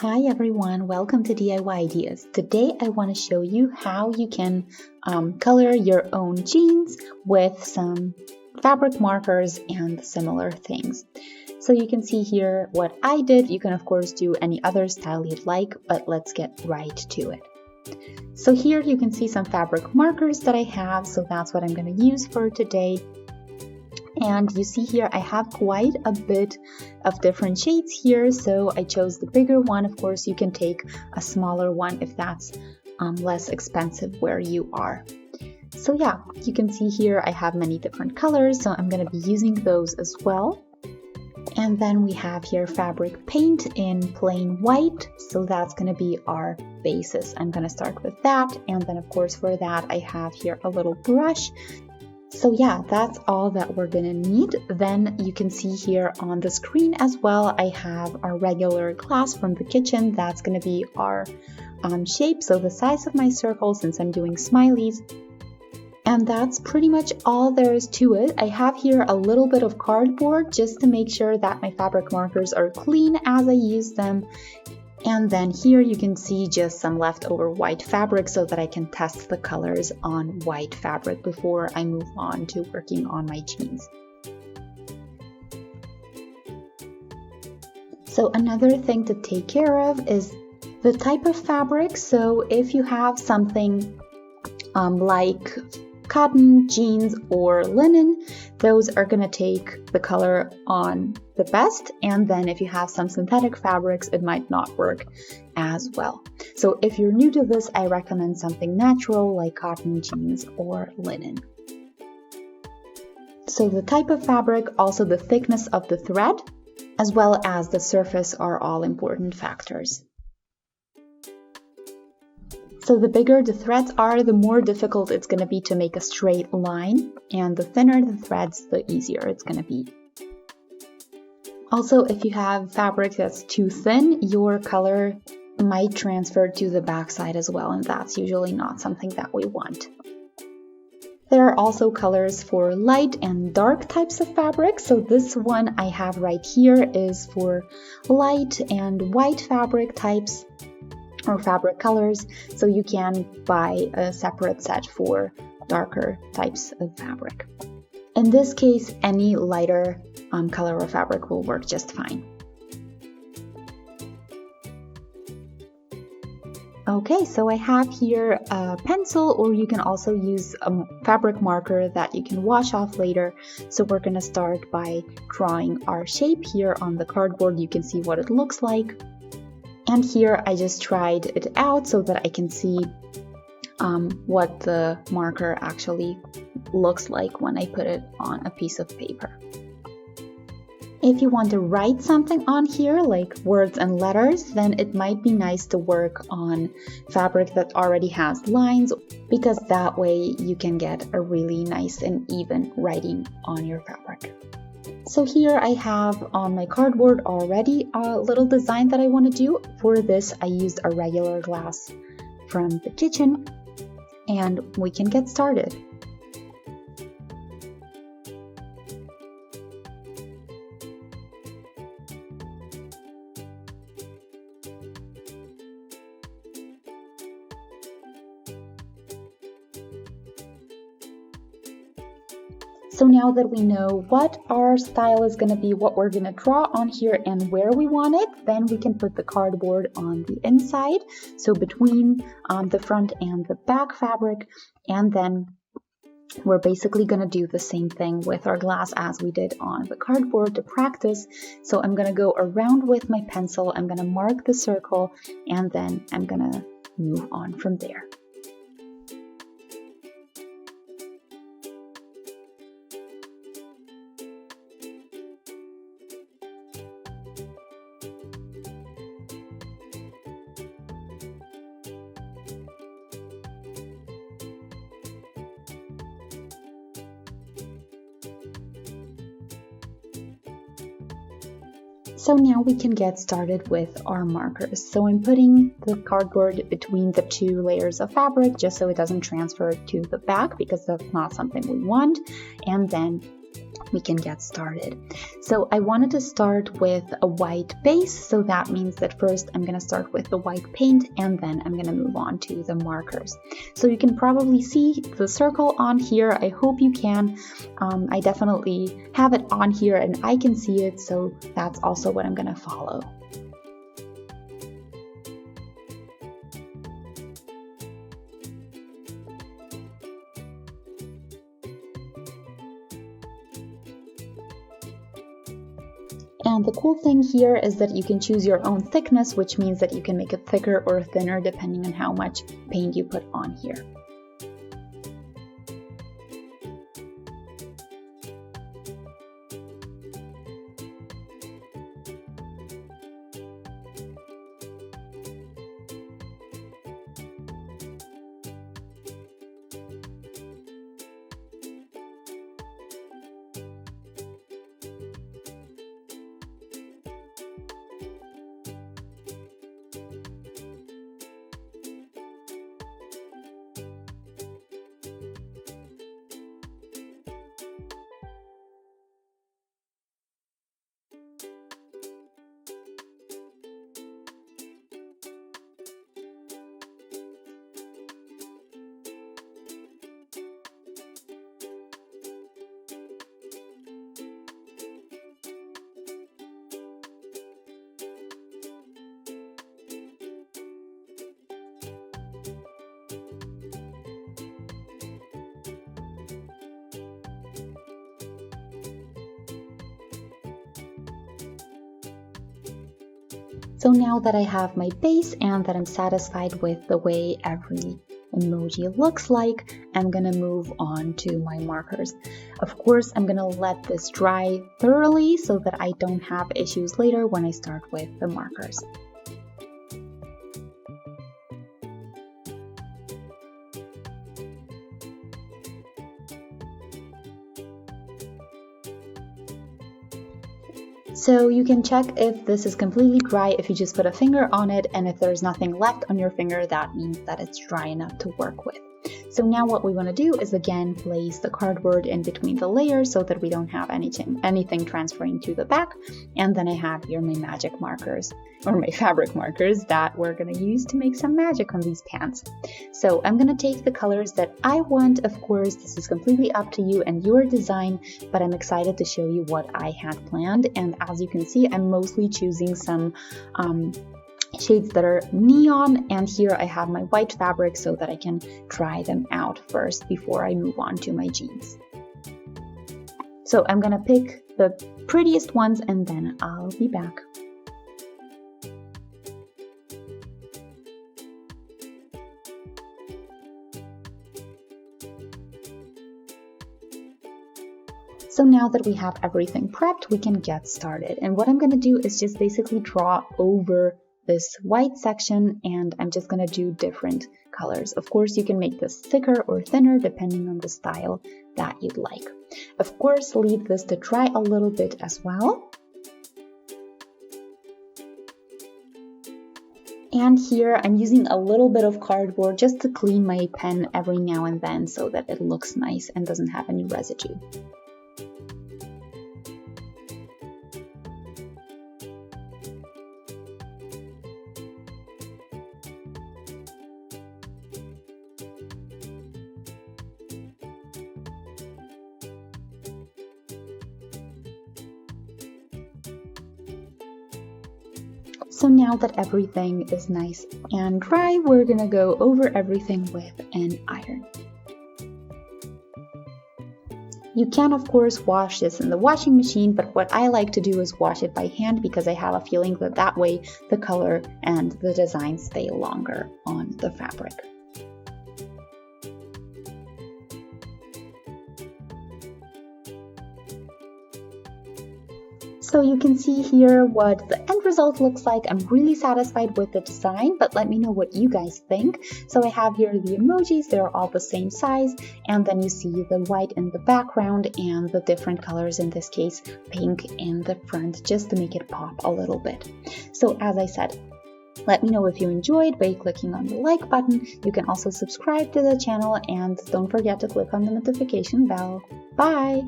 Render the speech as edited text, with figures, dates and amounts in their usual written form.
Hi everyone, welcome to DIY Ideas. Today I want to show you how you can color your own jeans with some fabric markers and similar things. So you can see here what I did. You can of course do any other style you'd like, but let's get right to it. So here you can see some fabric markers that I have, so that's what I'm going to use for today. And you see here I have quite a bit of different shades here, so I chose the bigger one. Of course you can take a smaller one if that's less expensive where you are. So yeah, you can see here I have many different colors, so I'm going to be using those as well. And then we have here fabric paint in plain white, so that's going to be our basis. I'm going to start with that, and then of course for that I have here a little brush. So yeah, that's all that we're gonna need. Then you can see here on the screen as well, I have our regular glass from the kitchen. That's gonna be our shape, so the size of my circle since I'm doing smileys. And that's pretty much all there is to it. I have here a little bit of cardboard just to make sure that my fabric markers are clean as I use them. And then here you can see just some leftover white fabric so that I can test the colors on white fabric before I move on to working on my jeans. So another thing to take care of is the type of fabric. So if you have something like cotton, jeans, or linen, those are going to take the color on the best, and then if you have some synthetic fabrics, it might not work as well. So if you're new to this, I recommend something natural like cotton, jeans, or linen. So the type of fabric, also the thickness of the thread, as well as the surface are all important factors. So the bigger the threads are, the more difficult it's going to be to make a straight line, and the thinner the threads, the easier it's going to be. Also, if you have fabric that's too thin, your color might transfer to the back side as well, and that's usually not something that we want. There are also colors for light and dark types of fabric. So this one I have right here is for light and white fabric types, or fabric colors, so you can buy a separate set for darker types of fabric. In this case, any lighter color of fabric will work just fine. Okay, so I have here a pencil, or you can also use a fabric marker that you can wash off later. So we're going to start by drawing our shape here on the cardboard. You can see what it looks like. And here I just tried it out so that I can see what the marker actually looks like when I put it on a piece of paper. If you want to write something on here, like words and letters, then it might be nice to work on fabric that already has lines, because that way you can get a really nice and even writing on your fabric. So here I have on my cardboard already a little design that I want to do. For this I used a regular glass from the kitchen, and we can get started. So now that we know what our style is going to be, what we're going to draw on here, and where we want it, then we can put the cardboard on the inside, so between the front and the back fabric, and then we're basically going to do the same thing with our glass as we did on the cardboard to practice. So I'm going to go around with my pencil, I'm going to mark the circle, and then I'm going to move on from there. So now we can get started with our markers. So I'm putting the cardboard between the two layers of fabric just so it doesn't transfer to the back, because that's not something we want. And then we can get started. So I wanted to start with a white base, so that means that first I'm going to start with the white paint and then I'm going to move on to the markers. So you can probably see the circle on here. I hope you can. I definitely have it on here and I can see it, so that's also what I'm going to follow. And the cool thing here is that you can choose your own thickness, which means that you can make it thicker or thinner depending on how much paint you put on here. So now that I have my base and that I'm satisfied with the way every emoji looks like, I'm gonna move on to my markers. Of course, I'm gonna let this dry thoroughly so that I don't have issues later when I start with the markers. So you can check if this is completely dry if you just put a finger on it, and if there's nothing left on your finger, that means that it's dry enough to work with. So now what we want to do is again place the cardboard in between the layers so that we don't have anything transferring to the back. And then I have here my magic markers, or my fabric markers, that we're going to use to make some magic on these pants. So I'm going to take the colors that I want. Of course, this is completely up to you and your design, but I'm excited to show you what I had planned. And as you can see, I'm mostly choosing some shades that are neon, and here I have my white fabric so that I can try them out first before I move on to my jeans. So I'm gonna pick the prettiest ones and then I'll be back. So now that we have everything prepped, we can get started. And what I'm gonna do is just basically draw over this white section, and I'm just going to do different colors. Of course, you can make this thicker or thinner depending on the style that you'd like. Of course, leave this to dry a little bit as well. And here I'm using a little bit of cardboard just to clean my pen every now and then so that it looks nice and doesn't have any residue. So now that everything is nice and dry, we're gonna go over everything with an iron. You can of course wash this in the washing machine, but what I like to do is wash it by hand because I have a feeling that that way the color and the design stay longer on the fabric. So you can see here what the end result looks like. I'm really satisfied with the design, but let me know what you guys think. So I have here the emojis, they're all the same size, and then you see the white in the background and the different colors, in this case pink in the front, just to make it pop a little bit. So as I said, let me know if you enjoyed by clicking on the like button. You can also subscribe to the channel and don't forget to click on the notification bell. Bye!